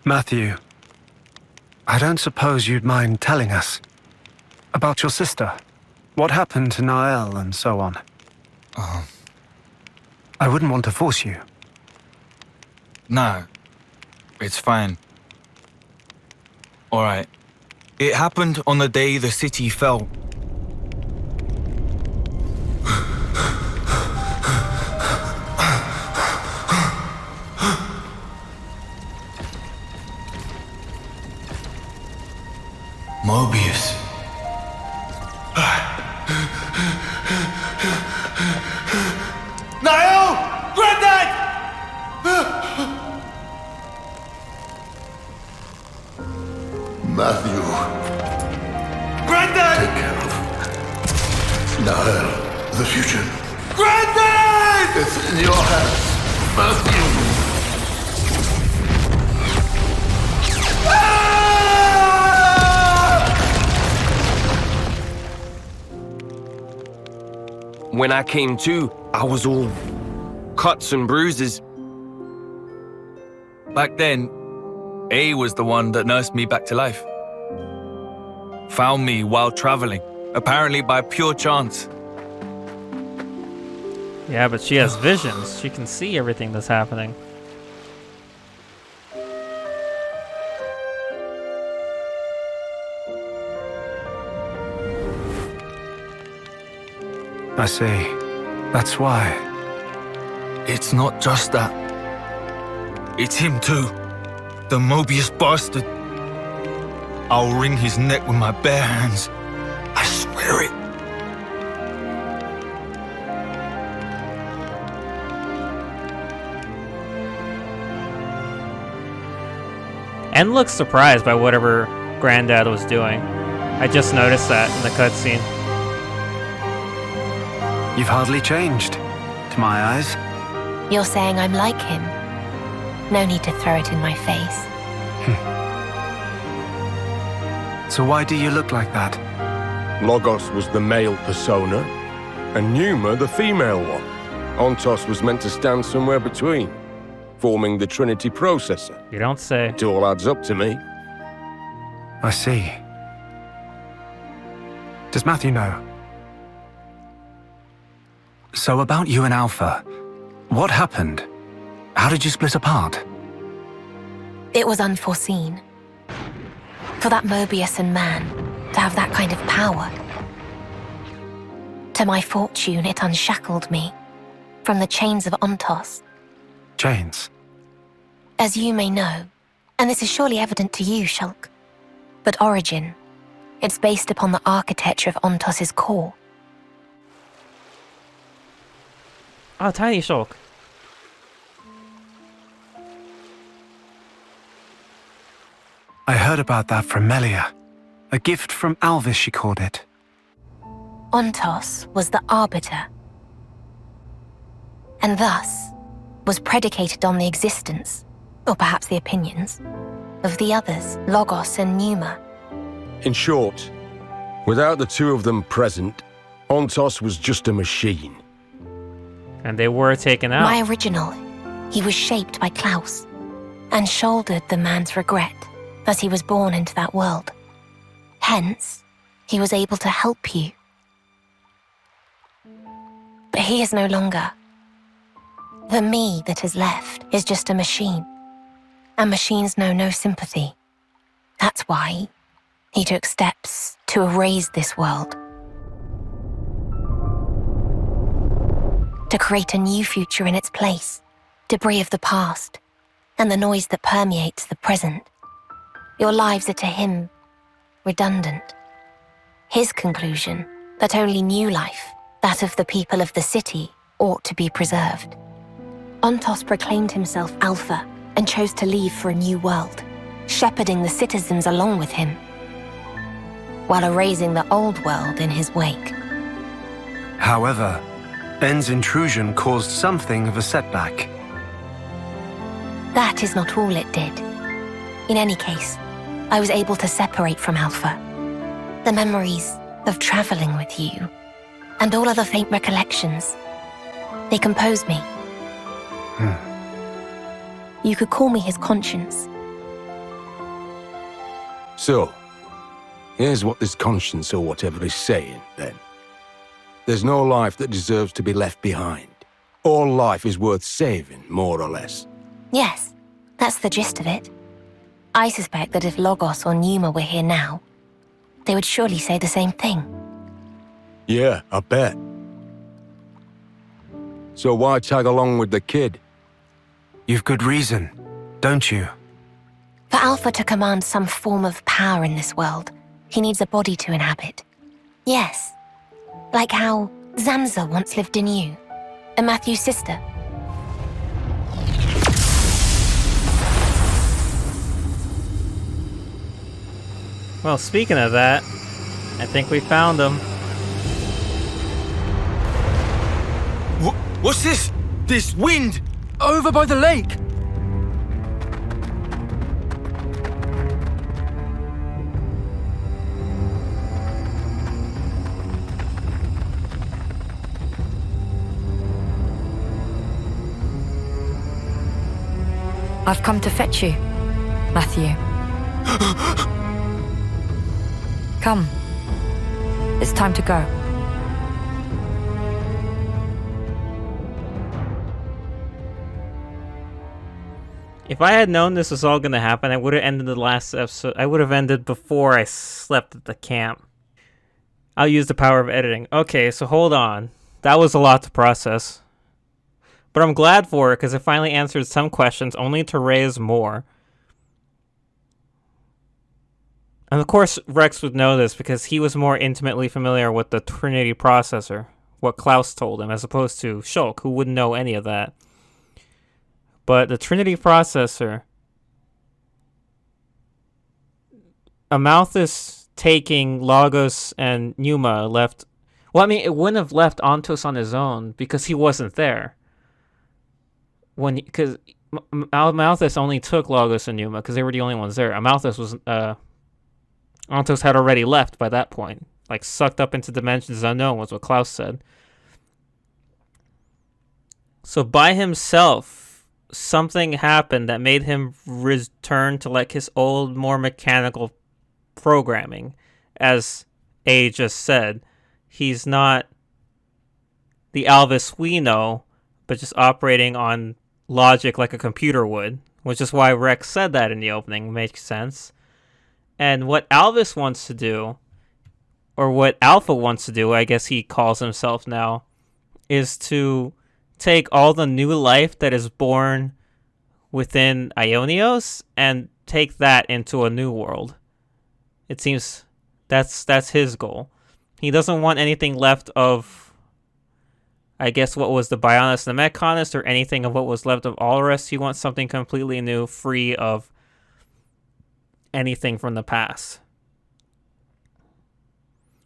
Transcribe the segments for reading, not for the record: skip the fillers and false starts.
Matthew, I don't suppose you'd mind telling us about your sister. What happened to Nael and so on? I wouldn't want to force you. No, it's fine. All right. It happened on the day the city fell. Mobius. Niall! Granddad! Matthew, Granddad! take care of Nael, the future. Granddad! It's in your hands, Matthew. When I came to, I was all cuts and bruises. Back then, A was the one that nursed me back to life. Found me while traveling, apparently by pure chance. Yeah, but she has visions. She can see everything that's happening. I see. That's why. It's not just that. It's him too. The Mobius bastard. I'll wring his neck with my bare hands. I swear it. And looks surprised by whatever Granddad was doing. I just noticed that in the cutscene. You've hardly changed, to my eyes. You're saying I'm like him? No need to throw it in my face. So why do you look like that? Logos was the male persona, and Pneuma the female one. Ontos was meant to stand somewhere between, forming the Trinity processor. You don't say. It all adds up to me. I see. Does Matthew know? So about you and Alpha, what happened? How did you split apart? It was unforeseen. For that Mobius and man to have that kind of power. To my fortune, it unshackled me from the chains of Ontos. Chains? As you may know, and this is surely evident to you, Shulk, but Origin, it's based upon the architecture of Ontos's core. Oh, Tiny Shulk. I heard about that from Melia. A gift from Alvis, she called it. Ontos was the arbiter, and thus was predicated on the existence, or perhaps the opinions, of the others, Logos and Pneuma. In short, without the two of them present, Ontos was just a machine. And they were taken out. My original, he was shaped by Klaus, and shouldered the man's regret as he was born into that world. Hence, he was able to help you. But he is no longer. The me that is left is just a machine, and machines know no sympathy. That's why he took steps to erase this world, to create a new future in its place, debris of the past, and the noise that permeates the present. Your lives are to him redundant. His conclusion, that only new life, that of the people of the city, ought to be preserved. Ontos proclaimed himself Alpha and chose to leave for a new world, shepherding the citizens along with him, while erasing the old world in his wake. However, N's intrusion caused something of a setback. That is not all it did. In any case, I was able to separate from Alpha. The memories of traveling with you, and all other faint recollections, they compose me. You could call me his conscience, So, here's what this conscience or whatever is saying, then. There's no life that deserves to be left behind. All life is worth saving, more or less. Yes, that's the gist of it. I suspect that if Logos or Numa were here now, they would surely say the same thing. Yeah, I bet. So why tag along with the kid? You've good reason, don't you? For Alpha to command some form of power in this world, he needs a body to inhabit. Yes, like how Zamza once lived in you, and Matthew's sister. Well, speaking of that, I think we found him. What's this? This wind? Over by the lake! I've come to fetch you, Matthew. Come. It's time to go. If I had known this was all gonna happen, I would have ended the last episode. I would have ended before I slept at the camp. I'll use the power of editing. Okay, so hold on. That was a lot to process. But I'm glad for it, because it finally answered some questions, only to raise more. And of course, Rex would know this, because he was more intimately familiar with the Trinity processor, what Klaus told him, as opposed to Shulk, who wouldn't know any of that. But the Trinity processor, Amalthus taking Logos and Numa left... Well, I mean, it wouldn't have left Ontos on his own, because he wasn't there. Because Amalthus only took Logos and Numa, because they were the only ones there. Amalthus was... Ontos had already left by that point. Like, sucked up into dimensions unknown, was what Klaus said. So by himself... something happened that made him return to like his old, more mechanical programming. As A just said, he's not the Alvis we know, but just operating on logic like a computer would, which is why Rex said that in the opening. Makes sense. And what Alvis wants to do, or what Alpha wants to do, I guess he calls himself now, is to take all the new life that is born within Ionios and take that into a new world. It seems that's his goal. He doesn't want anything left of, I guess, what was the Bionis and the Mechanist, or anything of what was left of Alrest. He wants something completely new, free of anything from the past.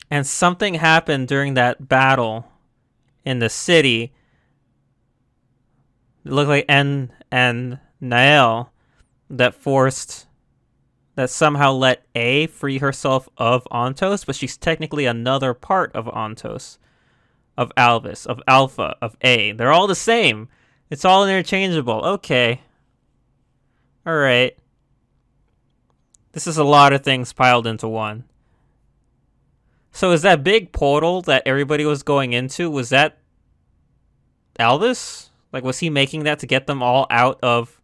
And something happened during that battle in the city. It looked like En and Nael that somehow let A free herself of Ontos, but she's technically another part of Ontos, of Alvis, of Alpha, of A. They're all the same. It's all interchangeable. Okay. Alright. This is a lot of things piled into one. So is that big portal that everybody was going into, was that Alvis? Like, was he making that to get them all out of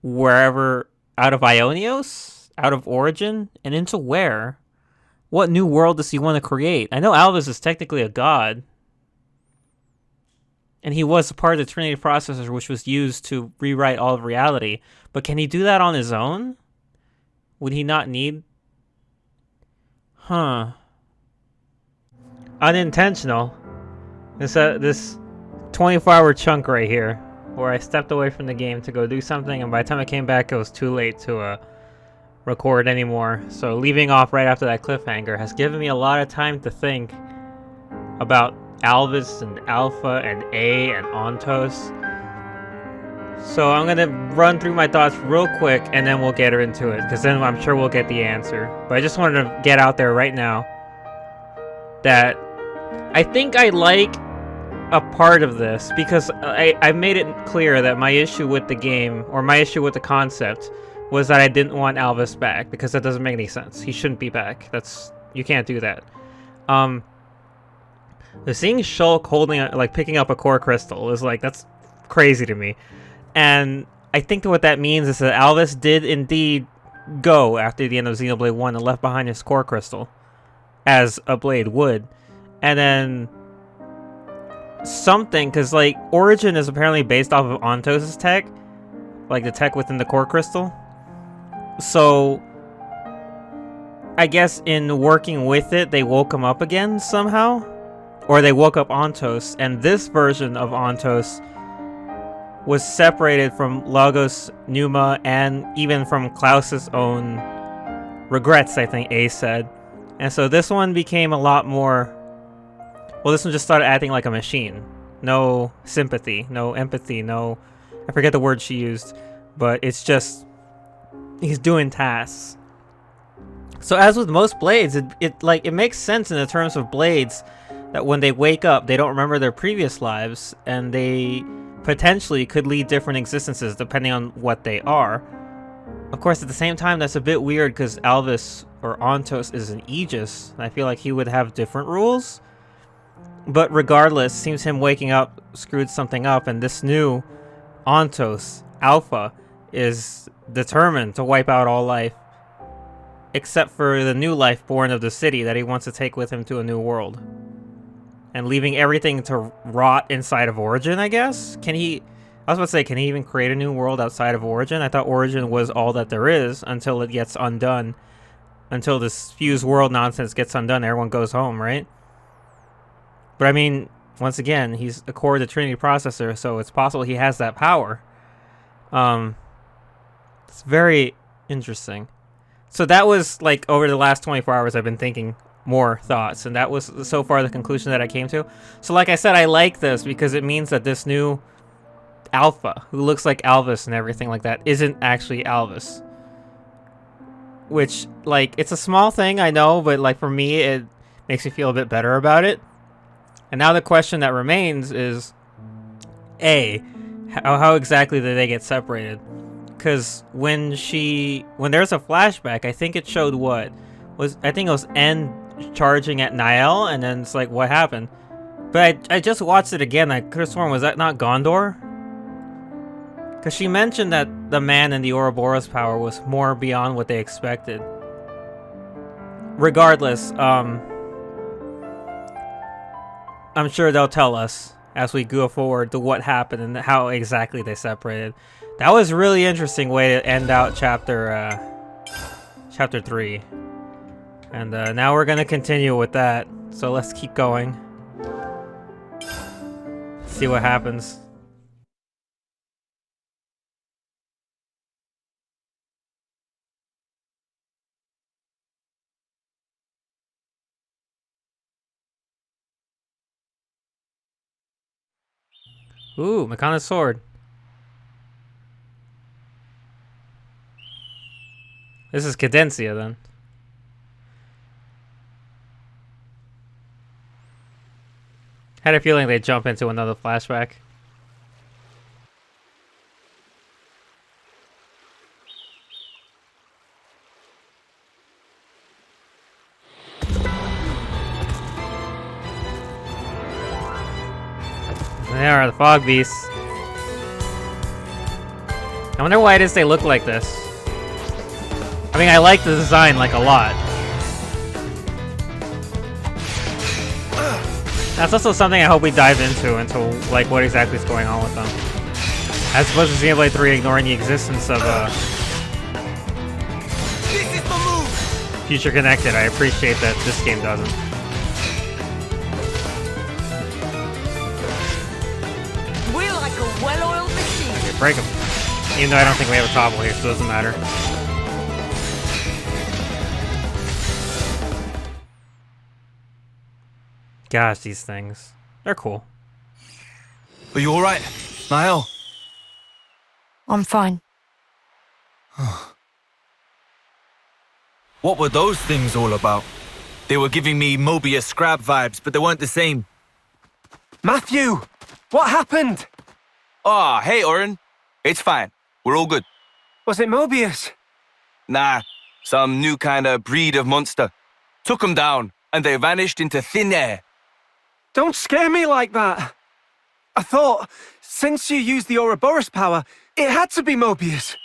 wherever, out of Ionios, out of Origin, and into where? What new world does he want to create? I know Alvis is technically a god, and he was a part of the Trinity processor, which was used to rewrite all of reality. But can he do that on his own? Would he not need... Unintentional. This 24-hour chunk right here, where I stepped away from the game to go do something, and by the time I came back, it was too late to record anymore. So leaving off right after that cliffhanger has given me a lot of time to think about Alvis and Alpha and A and Ontos. So I'm gonna run through my thoughts real quick, and then we'll get into it, because then I'm sure we'll get the answer. But I just wanted to get out there right now that I think I like a part of this, because I made it clear that my issue with the game, or my issue with the concept, was that I didn't want Alvis back because that doesn't make any sense. He shouldn't be back. You can't do that. The seeing Shulk holding picking up a core crystal is that's crazy to me. And I think that what that means is that Alvis did indeed go after the end of Xenoblade 1 and left behind his core crystal, as a blade would. And then something, because Origin is apparently based off of Ontos' tech, the tech within the core crystal. So I guess in working with it, they woke him up again somehow, or they woke up Ontos, and this version of Ontos was separated from Lagos, Numa, and even from Klaus's own regrets, I think A said. And so this one became a lot more... Well, this one just started acting like a machine. No sympathy, no empathy, no... I forget the word she used, but it's just... He's doing tasks. So as with most blades, it makes sense in the terms of blades that when they wake up, they don't remember their previous lives, and they potentially could lead different existences depending on what they are. Of course, at the same time, that's a bit weird because Alvis or Ontos is an Aegis, and I feel like he would have different rules. But regardless, seems him waking up screwed something up, and this new Ontos, Alpha, is determined to wipe out all life, except for the new life born of the city that he wants to take with him to a new world. And leaving everything to rot inside of Origin, I guess? I was about to say, can he even create a new world outside of Origin? I thought Origin was all that there is until it gets undone. Until this fused world nonsense gets undone, everyone goes home, right? But I mean, once again, he's a core of the Trinity processor, so it's possible he has that power. It's very interesting. So that was, over the last 24 hours, I've been thinking more thoughts, and that was so far the conclusion that I came to. So like I said, I like this because it means that this new Alpha, who looks like Alvis and everything like that, isn't actually Alvis. Which, it's a small thing, I know, but for me, it makes me feel a bit better about it. And now the question that remains is, A, how exactly did they get separated? Because when there's a flashback, I think it showed I think it was N charging at Niall, and then it's what happened? But I just watched it again. I could have sworn, was that not Gondor? Because she mentioned that the man in the Ouroboros power was more beyond what they expected. Regardless, I'm sure they'll tell us as we go forward to what happened and how exactly they separated. That was a really interesting way to end out chapter 3. And now we're gonna continue with that. So let's keep going. See what happens. Ooh, Makana's sword. This is Cadencia, then. Had a feeling they'd jump into another flashback. There are the fog beasts. I wonder why it is they look like this. I mean, I like the design a lot. That's also something I hope we dive into what exactly is going on with them. As opposed to Xenoblade 3 ignoring the existence of Future Connected. I appreciate that this game doesn't. We're like a well-oiled machine. Okay, break them. Even though I don't think we have a toggle here, so it doesn't matter. Gosh, these things. They're cool. Are you alright, Niall? I'm fine. What were those things all about? They were giving me Mobius Scrab vibes, but they weren't the same. Matthew! What happened? Ah, hey, Oren. It's fine. We're all good. Was it Mobius? Nah, some new kind of breed of monster. Took 'em down, and they vanished into thin air. Don't scare me like that. I thought, since you used the Ouroboros power, it had to be Mobius.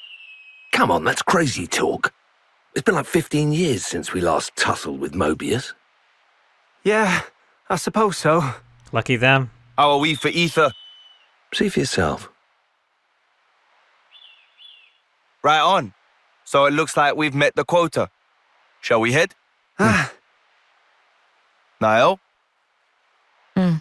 Come on, that's crazy talk. It's been like 15 years since we last tussled with Mobius. Yeah, I suppose so. Lucky them. How are we for ether? See for yourself. Right on. So it looks like we've met the quota. Shall we head? Ah, Niall? Hmm.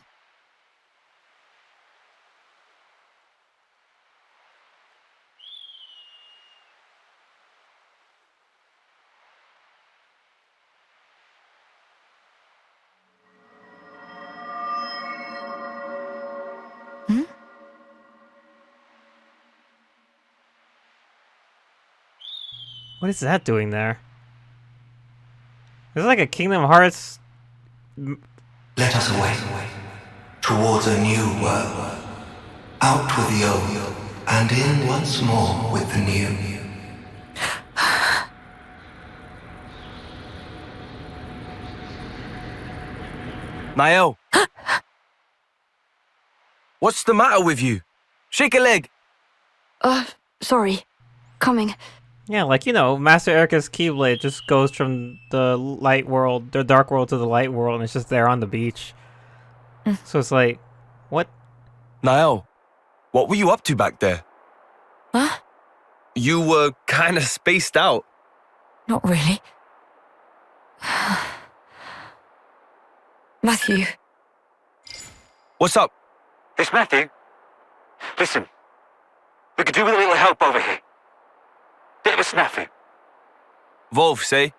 What is that doing there? Is it like a Kingdom Hearts? Let us away, towards a new world. Out with the old, and in once more with the new. Niall? What's the matter with you? Shake a leg. Sorry. Coming. Yeah, like, you know, Master Erica's Keyblade just goes from the light world, the dark world to the light world, and it's just there on the beach. So it's like, what? Niall, what were you up to back there? Huh? You were kind of spaced out. Not really. Matthew. What's up? It's Matthew. Listen, we could do with a little help over here. Bit of a snafu. Wolf, say?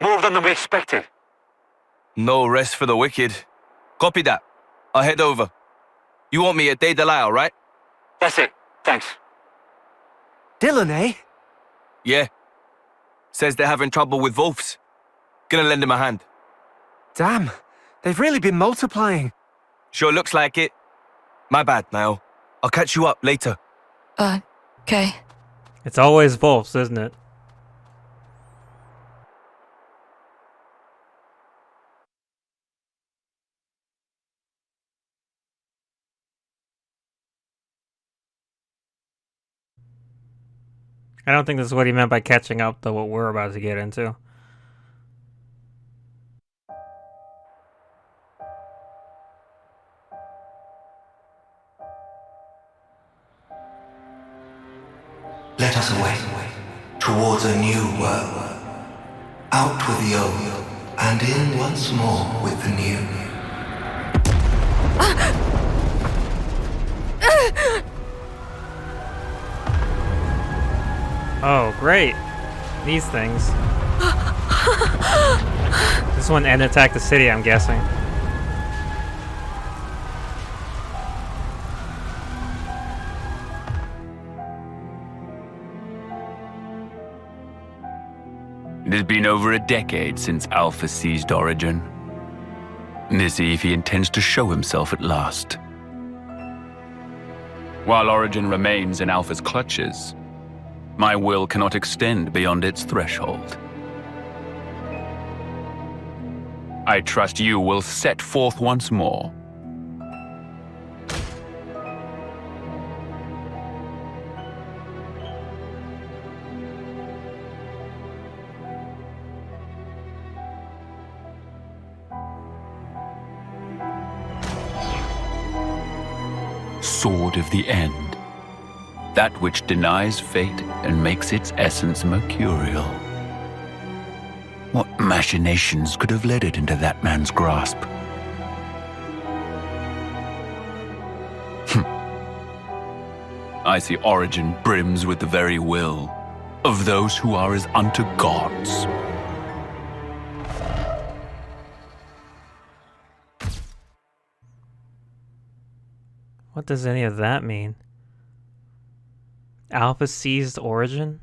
More than we expected. No rest for the wicked. Copy that. I'll head over. You want me at Day Delisle, right? That's it. Thanks. Dylan, eh? Yeah. Says they're having trouble with Wolves. Gonna lend him a hand. Damn, they've really been multiplying. Sure looks like it. My bad, Niall. I'll catch you up later. Okay. It's always Wolves, isn't it? I don't think this is what he meant by catching up to what we're about to get into. Let us away, towards a new world. Out with the old, and in once more with the new. Oh, great. These things. This one and attack the city, I'm guessing. It has been over a decade since Alvis seized Origin. Let's see if he intends to show himself at last. While Origin remains in Alpha's clutches, my will cannot extend beyond its threshold. I trust you will set forth once more. Sword of the End. That which denies fate and makes its essence mercurial. What machinations could have led it into that man's grasp? I see Origin brims with the very will of those who are as unto gods. What does any of that mean? Alpha seized Origin?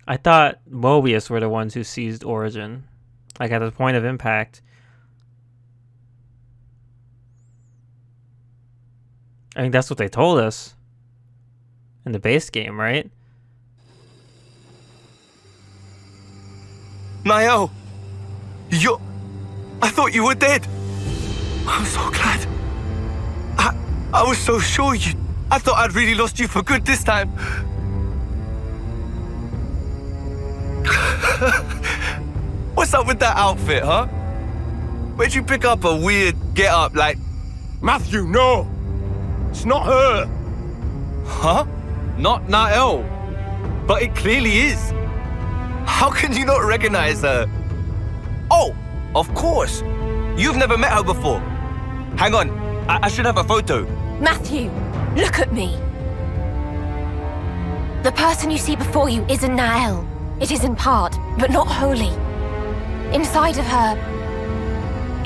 I thought Mobius were the ones who seized Origin. Like at the point of impact. I think that's what they told us. In the base game, right? Niall! I thought you were dead! I'm so glad. I was so sure I thought I'd really lost you for good this time. What's up with that outfit, huh? Where'd you pick up a weird get-up like... Matthew, no! It's not her! Huh? Not Niall. But it clearly is. How can you not recognize her? Oh, of course. You've never met her before. Hang on, I should have a photo. Matthew, look at me. The person you see before you isn't Nael. It is in part, but not wholly. Inside of her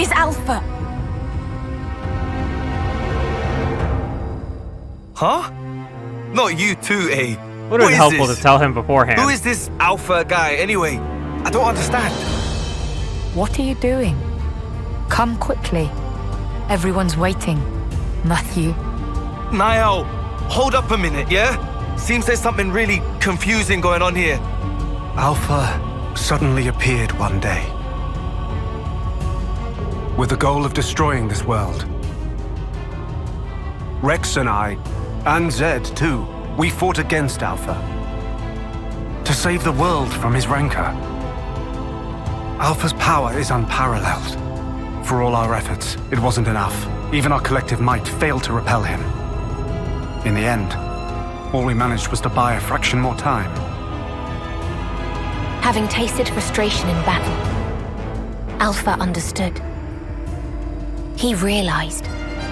is Alpha. Huh? Not you too, eh? Would have been helpful to tell him beforehand. Who is this Alpha guy, anyway? I don't understand. What are you doing? Come quickly. Everyone's waiting. Matthew. Niall, hold up a minute, yeah? Seems there's something really confusing going on here. Alpha suddenly appeared one day, with the goal of destroying this world. Rex and I, and Zed too, we fought against Alpha, to save the world from his rancor. Alpha's power is unparalleled. For all our efforts, it wasn't enough. Even our collective might failed to repel him. In the end, all we managed was to buy a fraction more time. Having tasted frustration in battle, Alpha understood. He realized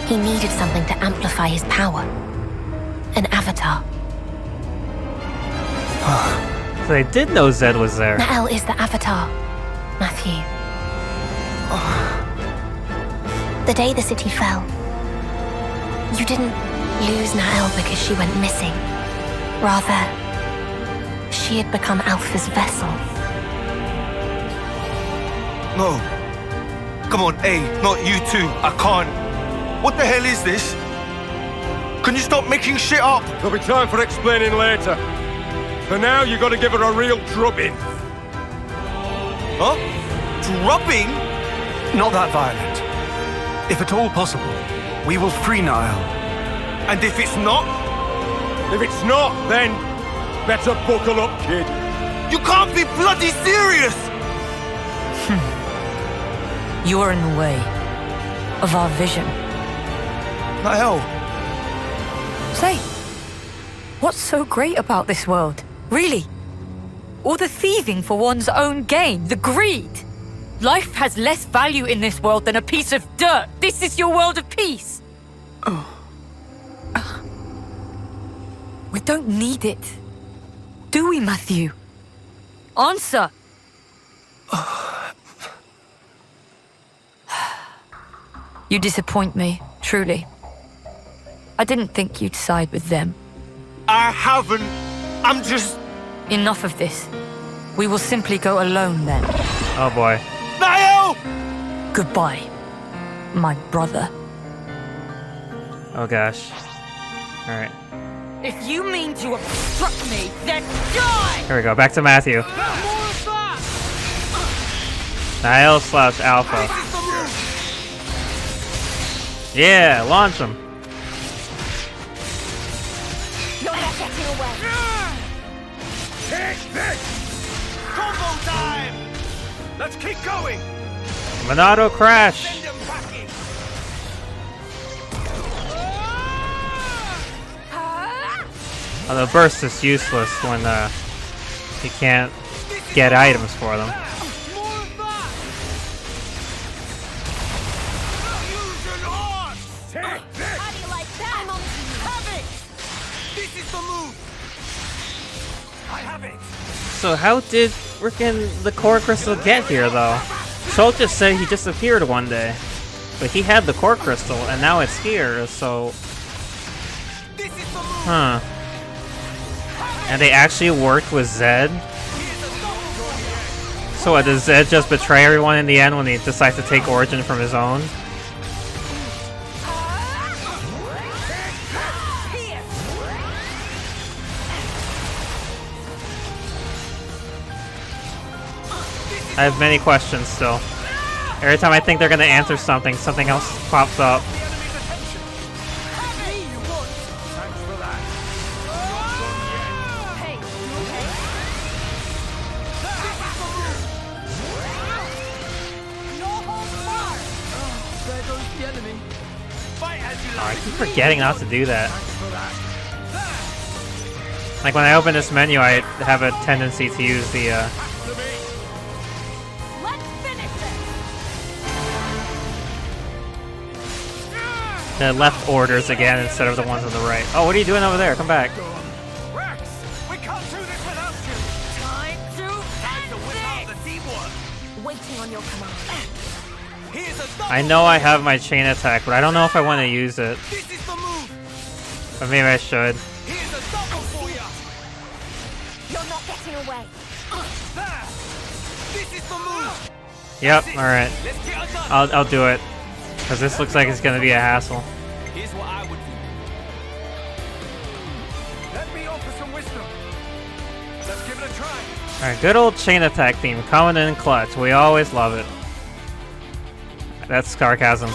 he needed something to amplify his power. An avatar. So they did know Zed was there. Nael is the avatar, Matthew. The day the city fell, you didn't lose Nael because she went missing. Rather, she had become Alpha's vessel. No. Come on, not you two. I can't. What the hell is this? Can you stop making shit up? There'll be time for explaining later. For now, you gotta give her a real drubbing. Huh? Drubbing? Not that violent. If at all possible, we will free Nael. And if it's not? If it's not, then better buckle up, kid. You can't be bloody serious! You're in the way of our vision. Nael. Say, what's so great about this world? Really? All the thieving for one's own gain, the greed. Life has less value in this world than a piece of dirt. This is your world of peace. We don't need it. Do we, Matthew? Answer. You disappoint me, truly. I didn't think you'd side with them. I haven't. I'm just... Enough of this. We will simply go alone then. Oh boy. Niall! Goodbye, my brother. Oh gosh. Alright. If you mean to obstruct me, then die! Here we go. Back to Matthew. Niall / Alpha. Yeah, launch him. You're not getting away. Take this! Combo time! Let's keep going! Monado crash. Send them packing! Oh, the burst is useless when you can't get items for them. More of that! Fusion on! Take this! How do you like that? I'm on to you. Have it! This is the move! I have it! So how did frickin' the core crystal get here, though? Schultz just said he disappeared one day. But he had the core crystal, and now it's here, so... This is the move! Huh. And they actually worked with Zed? So what, does Zed just betray everyone in the end when he decides to take Origin from his own? This I have many questions still. Every time I think they're gonna answer something, something else pops up. Oh, I keep forgetting not to do that. Like when I open this menu, I have a tendency to use the left orders again instead of the ones on the right. Oh, what are you doing over there? Come back. We can't do this without you. Time to whip out the teamwork. Waiting on your command. I know I have my chain attack, but I don't know if I want to use it. This is the move. But maybe I should. Here's a double for you. You're not getting away. There. This is the move. Yep. All right. Let's get her done. I'll do it. Because this looks like it's gonna be a hassle. Here's what I would do. Let me offer some wisdom. Let's give it a try. All right. Good old chain attack theme coming in clutch. We always love it. That's sarcasm.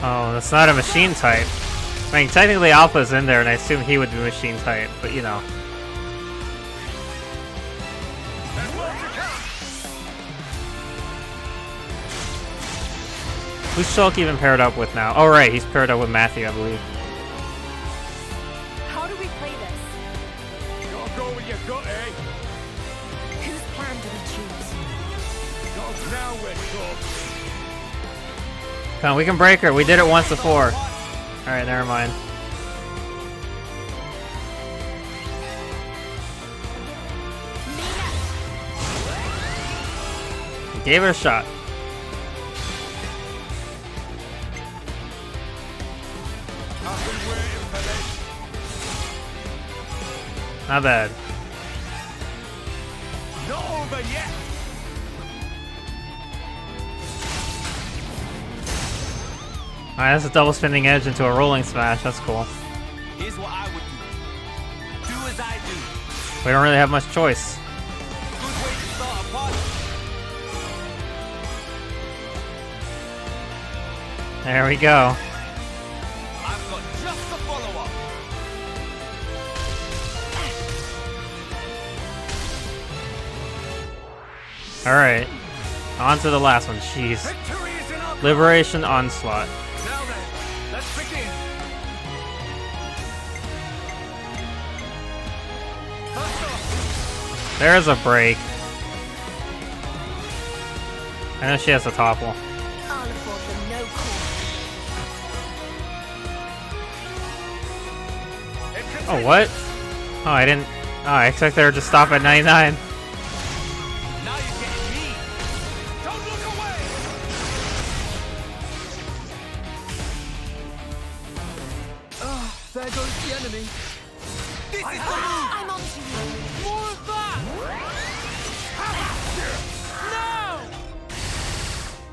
Oh, that's not a machine type. I mean, technically Alpha's in there, and I assume he would be machine type, but you know. Who's Shulk even paired up with now? Oh, right, he's paired up with Matthew, I believe. How do we play this? Gotta go with your gut, eh? Whose plan do we choose? Now we're talking. Come on, we can break her. We did it once before. Alright, never mind. Gave her a shot. Not bad. Not over yet. Alright, that's a double spinning edge into a rolling smash. That's cool. Here's what I would do. Do as I do. We don't really have much choice. Good way to start a party. There we go. I've got just the follow-up. Alright. On to the last one. Jeez. Victory is in our Liberation Onslaught. Now then, let's begin. First off, There's a break. I know she has a topple. I'll afford them no call. Oh, what? Oh, I didn't... Oh, I expected her to stop at 99. now you're getting me. Don't look away. Oh, there goes the enemy. This is the move. I'm on to you. More of that. No.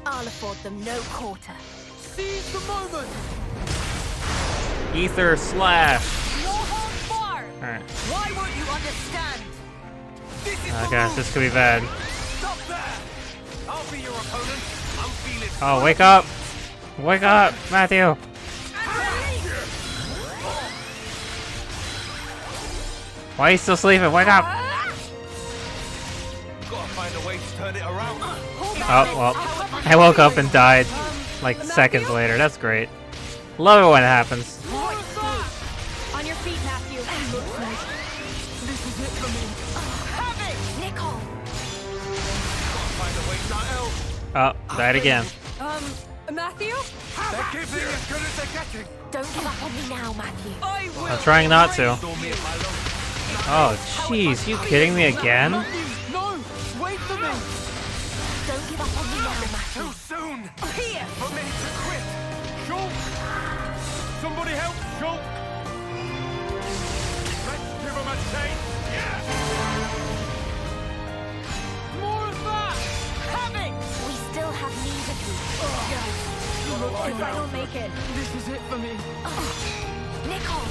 I'll afford them no quarter. Seize the moment. Ether Slash. No holds barred. Alright. Why won't you understand? This is Oh the gosh, move. this could be bad. Stop there. I'll be your opponent. I'm feeling. Oh, wake up! Wake up, Matthew! Why are you still sleeping? Wake up! Gotta find a way to turn it around. Oh, well. I woke up and died like seconds later. That's great. Love it when it happens. On your feet, Matthew. This is it for me. Have it! Nicole! Gotta find a way to help. Oh, died again. Matthew? They're giving as good as they're getting. Don't give up on me now, Matthew. I will. I'm trying not to. Saw me if I love. Oh, jeez. You kidding me again? No, wait for me. Don't give up on me now, Matthew. Too soon. Here for me to quit. Shulk. Somebody help Shulk. Let's give him a taste. Yeah. If I don't make it. This is it for me. Nickel!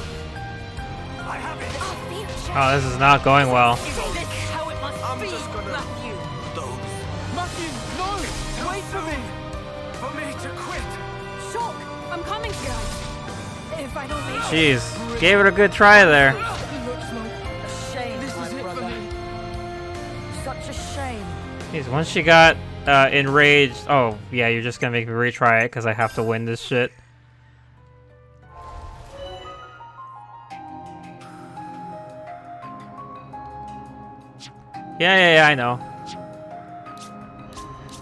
I have it! Our future! Oh, this is not going well. Is this how it must be, Matthew? Matthew, no! Wait for me! For me to quit. Shock! I'm coming, guys. If I don't make it. Jeez, gave it a good try there. It looks like A shame, this my is it for brother. me. Such a shame. Jeez, once she got enraged. Oh, yeah, you're just gonna make me retry it because I have to win this shit. Yeah, I know.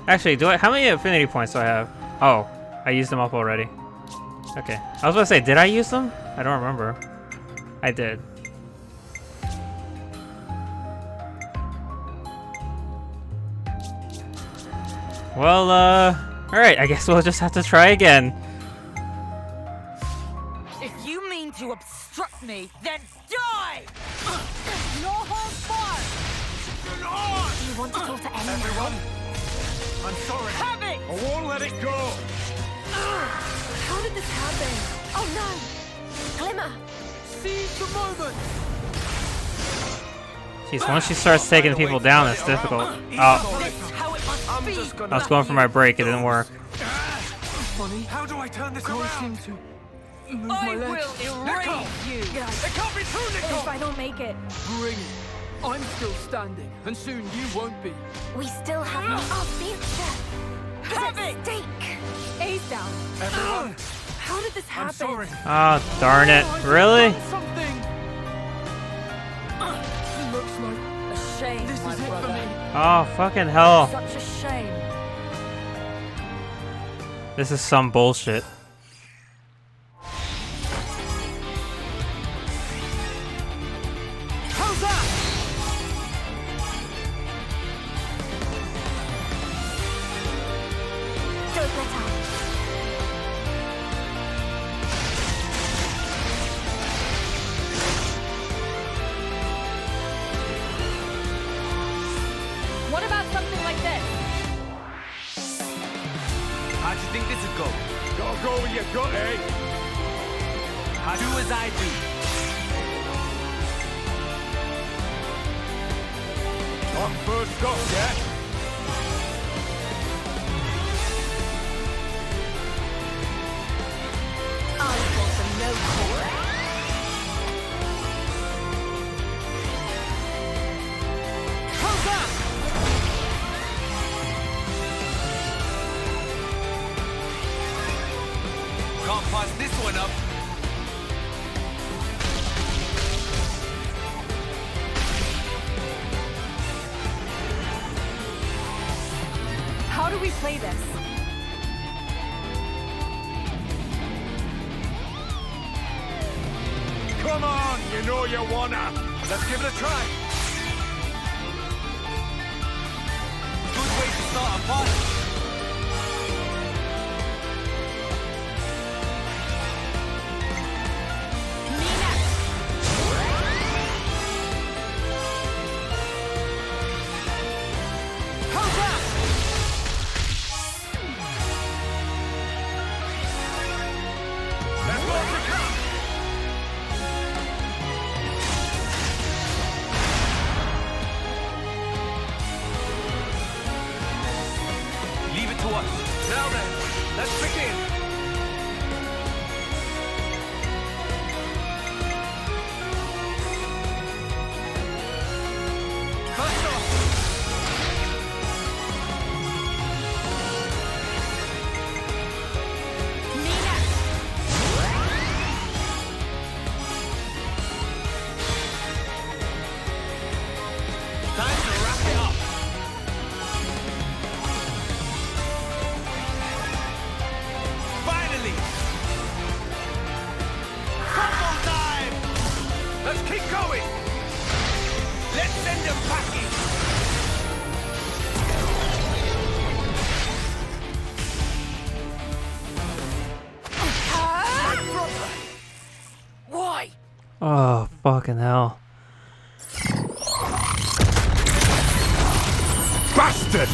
Actually, how many affinity points do I have? Oh, I used them up already. Okay. I was gonna say, did I use them? I don't remember. I did. Well, alright, I guess we'll just have to try again. If you mean to obstruct me, then die! No holds barred! Do you want to talk to anyone? I'm sorry. Have it! I won't let it go. How did this happen? Oh no! Glimmer! Seize the moment! Jeez, once she starts taking people down, it's difficult. Oh, This is how it must be! I was going for my break, it didn't work. Funny, How do I turn this can't around? seem to move I my legs. will erase you! It can't be true, Nicole. If I don't make it. Bring it. I'm still standing, and soon you won't be. We still have our future. Have Is it! at stake. A's down. Everyone, How did this happen? I'm sorry. Oh, darn it. Really? Something. It looks like A shame, this my is it for brother. me. Oh, fucking hell. Such a shame. This is some bullshit. How's that? Don't let up. What about something like this? How'd you think this would go? Gotta go with your gut, eh? Do as I do. I'm first up, yeah? I want the no core. How's that? Can't pass this one up. How do we play this? Come on, you know you wanna. Let's give it a try. Good way to start a party. How's that? There's more to come. Leave it to us. Now then, let's begin. First off, Time to wrap it up. Finally! Combo time! let's keep going. Let's send them packing! Why? Oh, fucking hell. Bastard!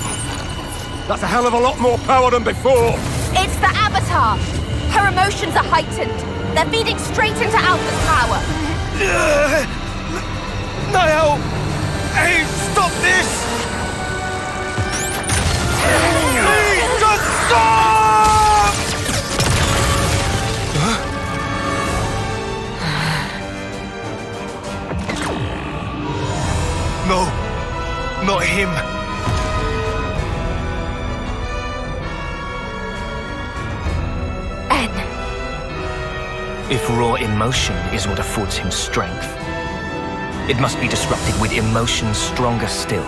That's a hell of a lot more power than before! It's the Avatar! avatar. Her emotions are heightened. They're feeding straight into Alpha's power. Niall! Hey, stop this! Please, just stop! No, not him. If raw emotion is what affords him strength, it must be disrupted with emotions stronger still.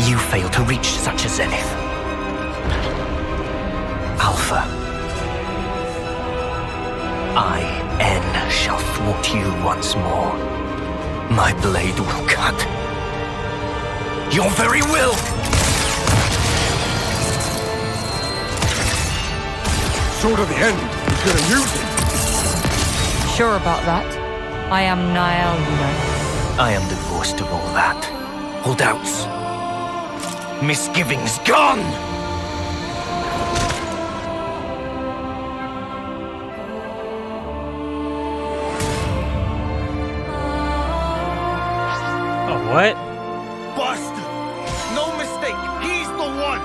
You fail to reach such a zenith. Alpha. I, N, shall thwart you once more. My blade will cut your very will! Sword of the End. He's gonna use it. Sure about that? I am Niall, you know. I am divorced of all that. All doubts. Misgivings gone! Oh, what? Bastard! No mistake, he's the one!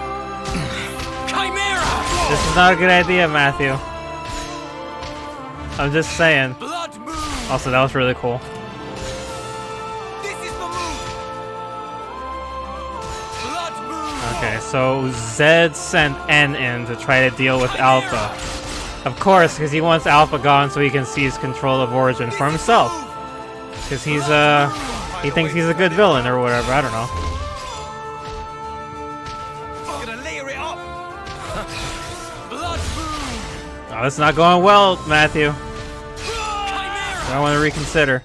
Chimera! This is not a good idea, Matthew. I'm just saying. Also, that was really cool. Okay, so Zed sent N in to try to deal with Alpha. Of course, because he wants Alpha gone so he can seize control of Origin for himself. Because he thinks he's a good villain or whatever, I don't know. Oh, that's not going well, Matthew. I want to reconsider.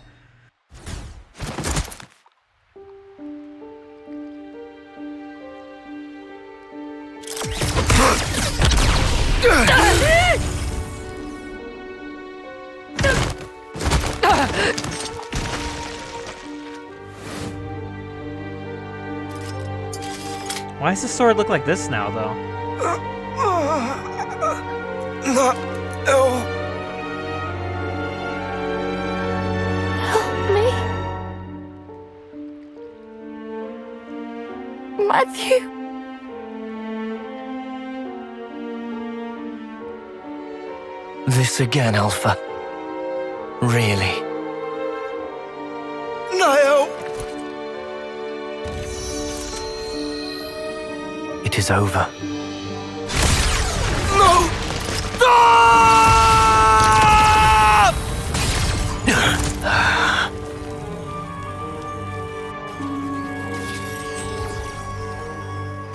Why does the sword look like this now, though? Matthew. This again, Alpha. Really? Niall! It is over. No! Stop!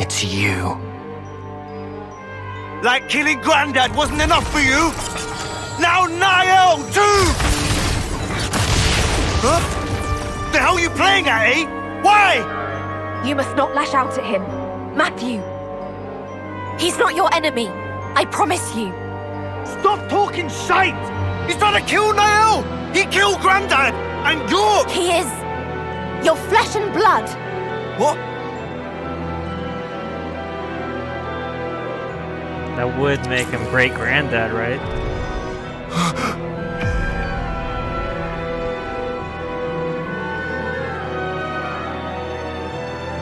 It's you. Like killing Grandad wasn't enough for you? Now Niall, too! Huh? The hell are you playing at, eh? Why? You must not lash out at him. Matthew. He's not your enemy. I promise you. Stop talking shite! He's trying to kill Niall! He killed Grandad! And you're... He is your flesh and blood. What? That would make him great-granddad, right?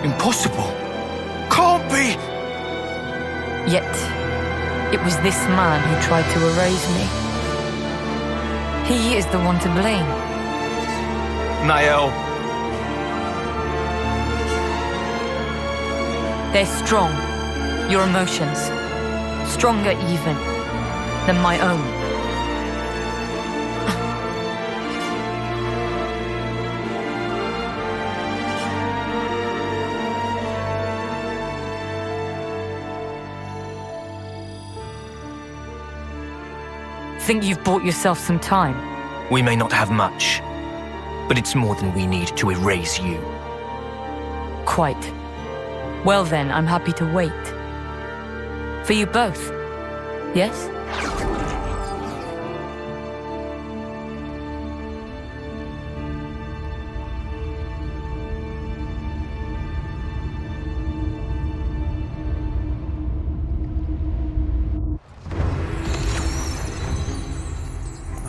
Impossible. Can't be! Yet, it was this man who tried to erase me. He is the one to blame. Niall. They're strong. Your emotions. Stronger even than my own. Think you've bought yourself some time? We may not have much, but it's more than we need to erase you. Quite. Well then, I'm happy to wait. For you both, yes?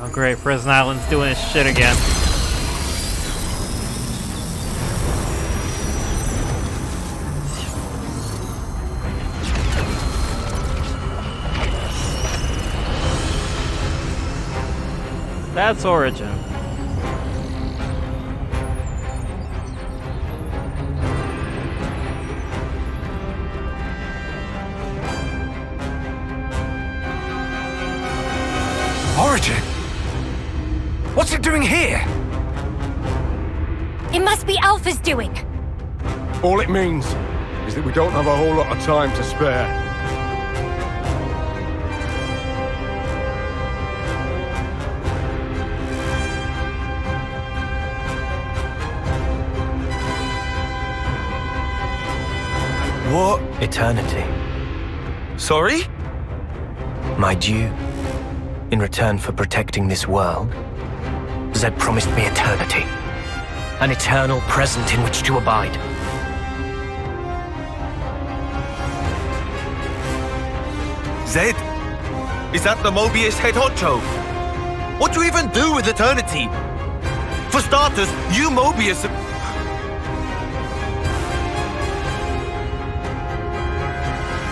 Oh great, Prison Island's doing his shit again. That's Origin. Origin? What's it doing here? It must be Alpha's doing. All it means is that we don't have a whole lot of time to spare. What? Eternity. Sorry? My due. In return for protecting this world, Zed promised me eternity. An eternal present in which to abide. Zed? Is that the Mobius head honcho? What do you even do with eternity? For starters, you Mobius...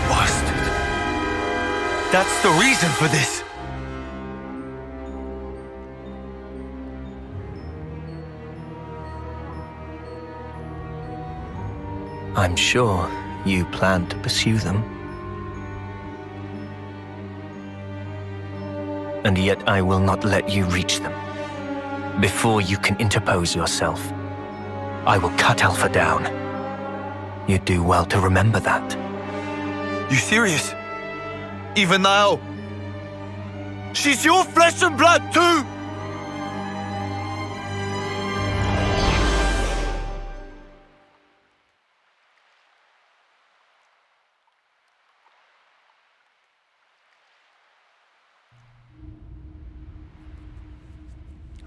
Bastard. That's the reason for this. I'm sure you plan to pursue them. And yet I will not let you reach them. Before you can interpose yourself, I will cut Alpha down. You do well to remember that. You serious? Even now? She's your flesh and blood too!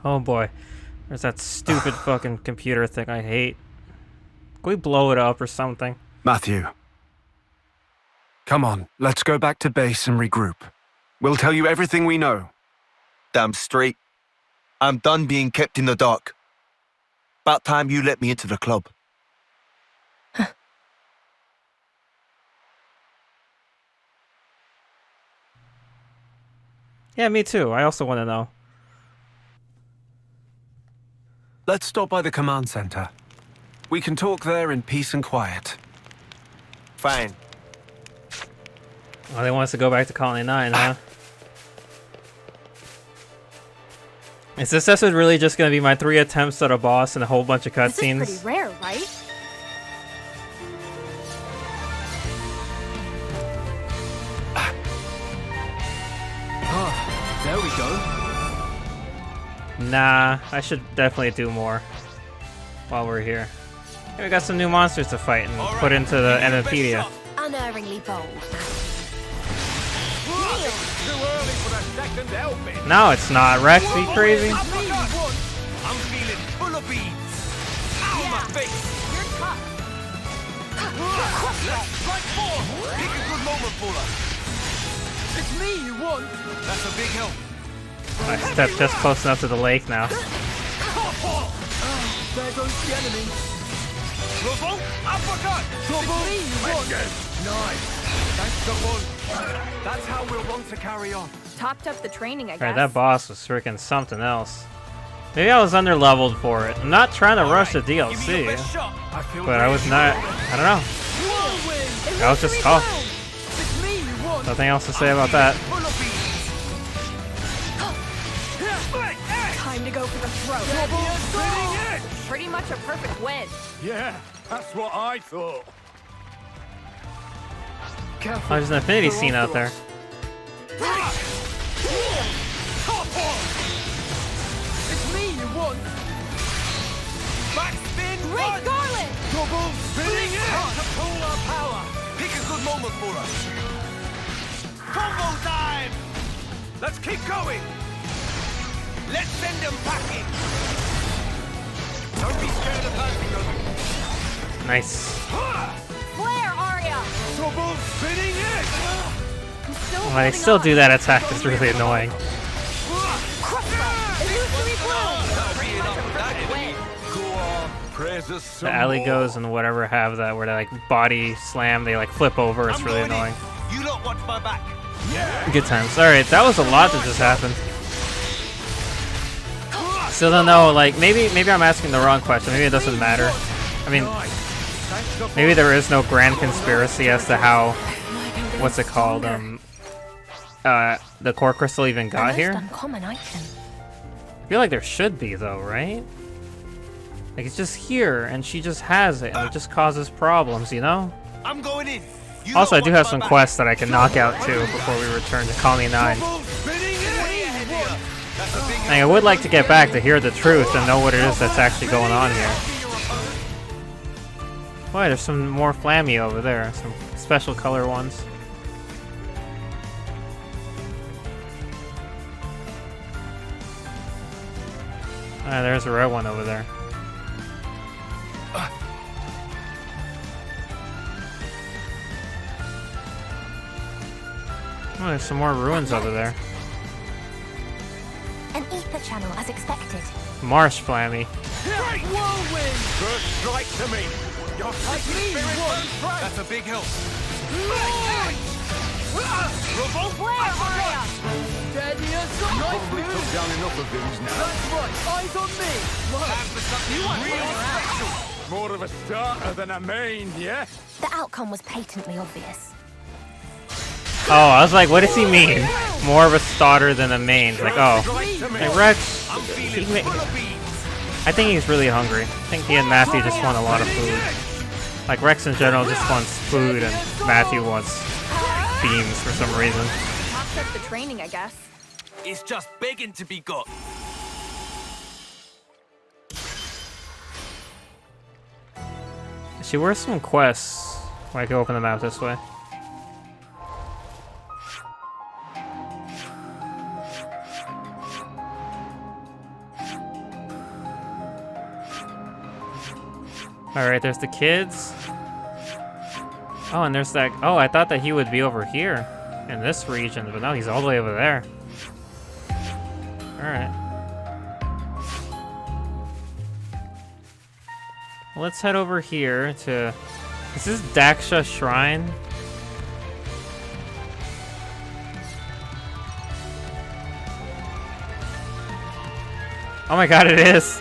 Oh boy. There's that stupid fucking computer thing I hate. Can we blow it up or something? Matthew. Come on, let's go back to base and regroup. We'll tell you everything we know. Damn straight. I'm done being kept in the dark. About time you let me into the club. Yeah, me too. I also want to know. Let's stop by the command center. We can talk there in peace and quiet. Fine. Oh, they want us to go back to Colony 9, huh? Is this episode really just gonna be my 3 attempts at a boss and a whole bunch of cutscenes? This is pretty rare, right? Oh, there we go. Nah, I should definitely do more while we're here. Hey, we got some new monsters to fight and put into the Encyclopedia. Unerringly bold. No, it's not. Rex, are you crazy? I'm feeling full of beans. Ow, my face. You're tough. Let's strike forth. Pick a good moment for us. It's me you want. That's a big help. I stepped just close enough to the lake now. There goes the enemy. Trouble, uppercut. Trouble, Nice. Thanks, Double. That's how we'll want to carry on. Topped up the training, I guess. Alright, that boss was freaking something else. Maybe I was under-leveled for it. I'm not trying to rush the DLC, but I was not... I don't know. I was just tough. Nothing else to say about that. Time to go for the throat. Pretty much a perfect win. Yeah, that's what I thought. Oh, there's an infinity scene out there. It's me you want. Back spin. Great Garland! Double spinning it. To pull our power. Pick a good moment for us. Combo time. Let's keep going. Let's send them packing. Don't be scared of hurting them. Nice. Flare, Arya! Double spinning it. When I still do that attack, it's really annoying. The alley goes and whatever have that where they like body slam, they like flip over. It's really annoying. You lot watch my back. Good times. All right, that was a lot that just happened. Still don't know. Like maybe I'm asking the wrong question. Maybe it doesn't matter. I mean, maybe there is no grand conspiracy as to how, what's it called? The core crystal even got here. Uncommon item. I feel like there should be though, right? Like it's just here, and she just has it, and it just causes problems, you know? I'm going in. Also, I do have some quests that I can knock out too before we return to Colony 9. I would like to get back to hear the truth and know what it is that's actually going on here. Boy, there's some more flammy over there, some special color ones. Ah, there's a red one over there. Oh, there's some more ruins over there. An ether channel as expected. Marsh flammy. Great whirlwind! First strike to me. Your That's a big help. Revolt flare! Steady as Probably took down enough of these now. That's right, eyes on me! Time for something real special! More of a starter than a main, yeah? The outcome was patently obvious. Oh, I was like, what does he mean? More of a starter than a main. Like, oh. Hey, Rex. I think he's really hungry. I think he and Matthew just want a lot of food. Like, Rex in general just wants food, and Matthew wants beams for some reason. Pops up the training, I guess. It's just begging to be got. See, where's some quests where I can open the map this way? Alright, there's the kids. Oh, and there's that... Oh, I thought that he would be over here in this region, but no, he's all the way over there. Alright. Well, let's head over here to... Is this Daksha Shrine? Oh my god, it is!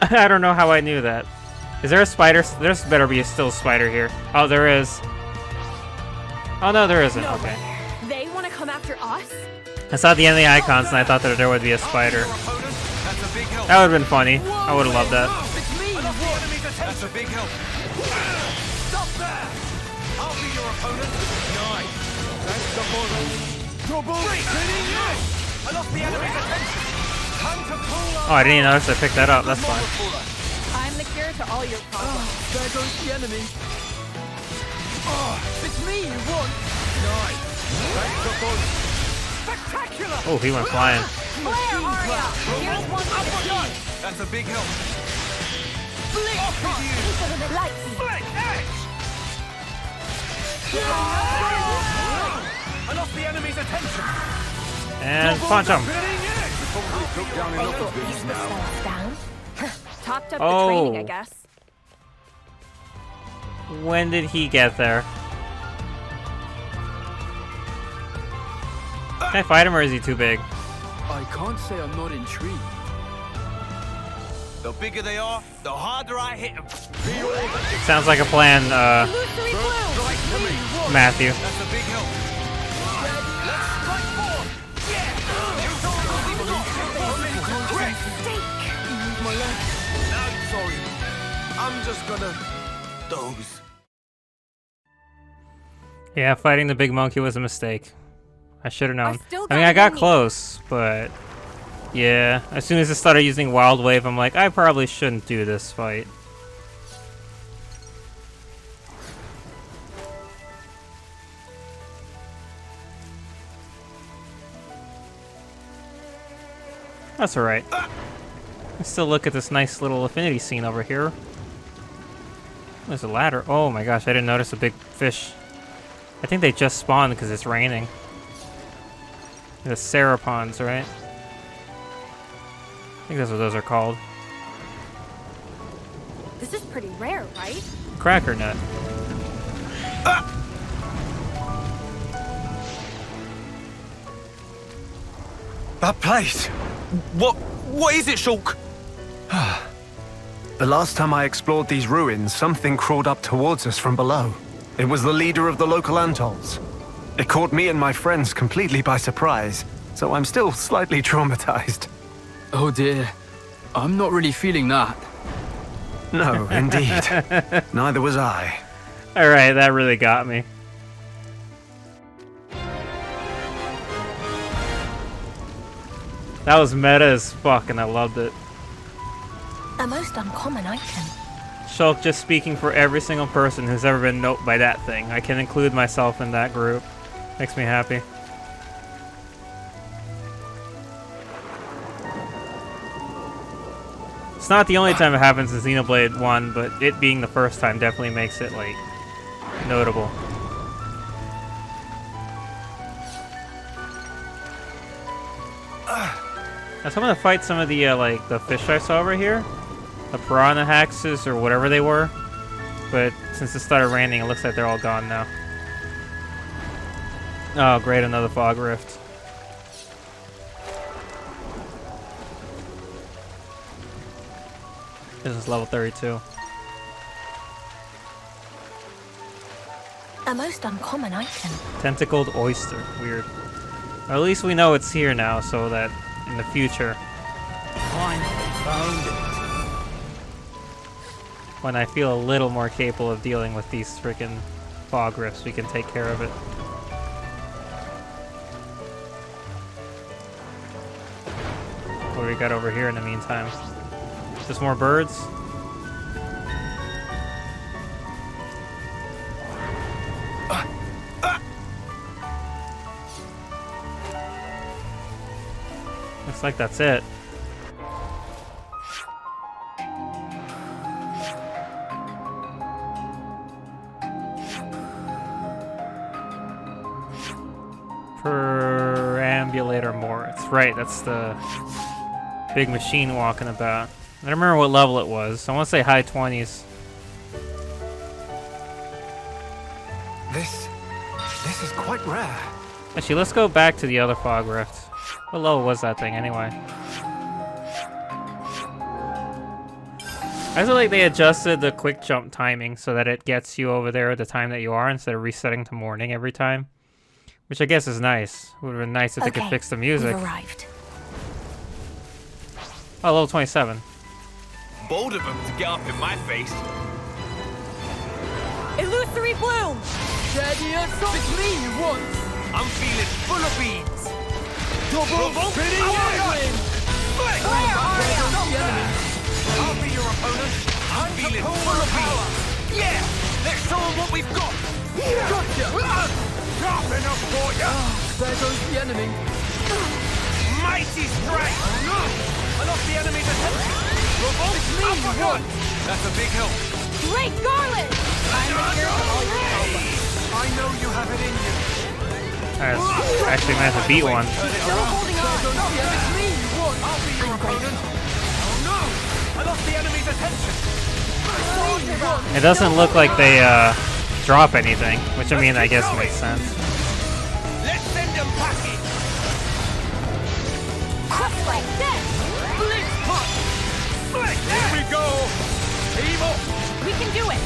I don't know how I knew that. Is there a spider? There's better be still a spider here. Oh, there is. Oh no, there isn't. Okay. They want to come after us? I saw the enemy icons and I thought that there would be a spider. That would have been funny. I would have loved that. That's a big help. Stop there! I'll be your opponent. Nice. Thanks, Trouble. I lost the enemy's attention. Oh, I didn't even notice I picked that up. That's fine. I'm the cure to all your problems. There goes the enemy. Oh, it's me you want. Nice. Spectacular. Oh, he went flying. Flare, Aria. Here's one for the team. That's a big help. Flick edge. I lost the enemy's attention. And punch him. Topped up the training, I guess. When did he get there? Can I fight him or is he too big? I can't say I'm not intrigued. The bigger they are, the harder I hit them. Sounds like a plan, Matthew. That's a big help. Let's strike forward. Now you're sorry. I'm just gonna doze. Yeah, fighting the big monkey was a mistake. I should have known. I mean, I got close, but yeah, as soon as I started using Wild Wave, I'm like, I probably shouldn't do this fight. That's alright. Let's still look at this nice little affinity scene over here. There's a ladder. Oh my gosh, I didn't notice a big fish. I think they just spawned because it's raining. The Serapons, right? I think that's what those are called. This is pretty rare, right? Cracker nut. That place! What is it, Shulk? The last time I explored these ruins, something crawled up towards us from below. It was the leader of the local atolls. It caught me and my friends completely by surprise, so I'm still slightly traumatized. Oh dear. I'm not really feeling that. No, indeed. Neither was I. Alright, that really got me. That was meta as fuck, and I loved it. A most uncommon item. Shulk just speaking for every single person who's ever been noped by that thing. I can include myself in that group. Makes me happy. It's not the only time it happens in Xenoblade 1, but it being the first time definitely makes it, like, notable. I was hoping to fight some of the, like, the fish I saw over here. The piranha haxes or whatever they were. But since it started raining, it looks like they're all gone now. Oh, great, another fog rift. This is level 32. A most uncommon item. Tentacled oyster. Weird. Or at least we know it's here now, so that in the future, Found it. when I feel a little more capable of dealing with these freaking fog rifts, we can take care of it. What do we got over here in the meantime? Just more birds? Looks like that's it. Perambulator Moritz. Right, that's the big machine walking about. I don't remember what level it was. I want to say high 20s. This is quite rare. Actually, let's go back to the other fog rift. What level was that thing anyway? I feel like they adjusted the quick jump timing so that it gets you over there at the time that you are instead of resetting to morning every time. Which I guess is nice. Would have been nice if they could fix the music. We've arrived. Oh, level 27. Bold of them to get up in my face. Illusory bloom! Daddy, it's me you want. I'm feeling full of beans. Double spinning whirlwind. Where are you? I'll be your opponent. I'm feeling full of beans. Yeah, let's show them what we've got. Gotcha. Sharp enough for ya. There goes the enemy. Mighty strike. No, I lost the enemy's attention. It's me you want. That's a big help. Great garland! I'm here for all your help. I know you have it in you. I actually managed to beat one. Still holding on. It's me you want. I'll be your opponent. Oh no! I lost the enemy's attention. It doesn't look like they drop anything, which I mean I guess makes sense. Let's send them packing. Just like this! Blitz punch. Here we go. Team up. We can do it!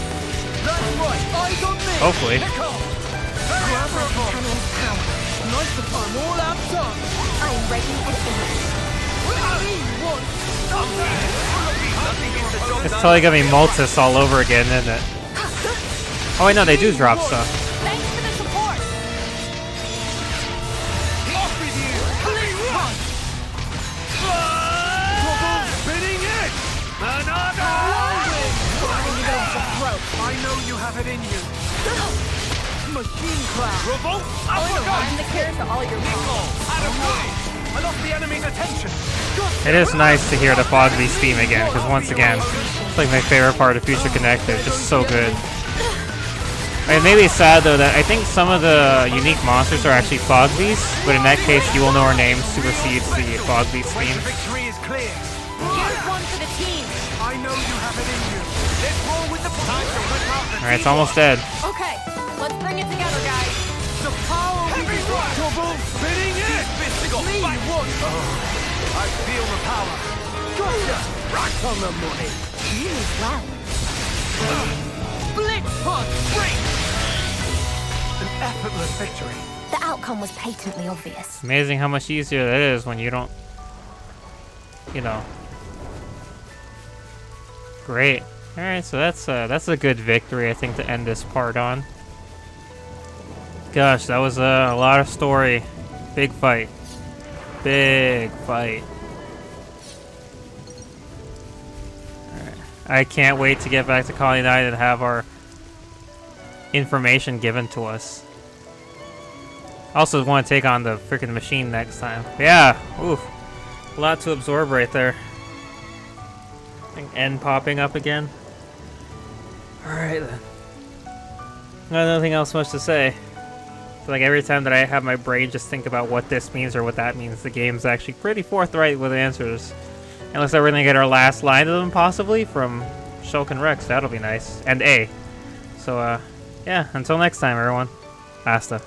That's right. Eyes on me. Hopefully. Pick up. Collaborable. Nice to find all our done. I'm ready and eager. It's totally gonna be Multis all over again, isn't it? Oh wait, no, they do drop stuff. Thanks for the support! Off with you. Blitz punch. Double spinning it. Another. I know you have it in you. Machine cloud. Revolt. I'm the cure to all your problems. I lost the enemy's attention. It is nice to hear the Fog Beast theme again, because once again, it's like my favorite part of Future Connected. Just so good. It may be sad though that I think some of the unique monsters are actually fog beasts, but in that case, you will know our name supersedes the fog beast theme. Victory is clear. Here's one for the team. I know you have it in you. Let's roll with the time to rip out the Alright, it's almost dead. Okay, let's bring it together, guys. The power heavy trouble spinning it. Me, what? I feel the power. Gotcha. Right on the money. You as well. Blitz punch. Break. An effortless victory. The outcome was patently obvious. Amazing how much easier it is when you don't, you know. Great. All right, so that's a good victory, I think, to end this part on. Gosh, that was a lot of story. Big fight. Big fight. All right. I can't wait to get back to Colony 9 and have our information given to us. Also want to take on the freaking machine next time. Yeah, oof. A lot to absorb right there. N popping up again. Alright then. Nothing else much to say. Like every time that I have my brain just think about what this means or what that means, the game's actually pretty forthright with answers. Unless we're gonna get our last line of them possibly from Shulk and Rex, that'll be nice. And A. So yeah, until next time everyone. Hasta.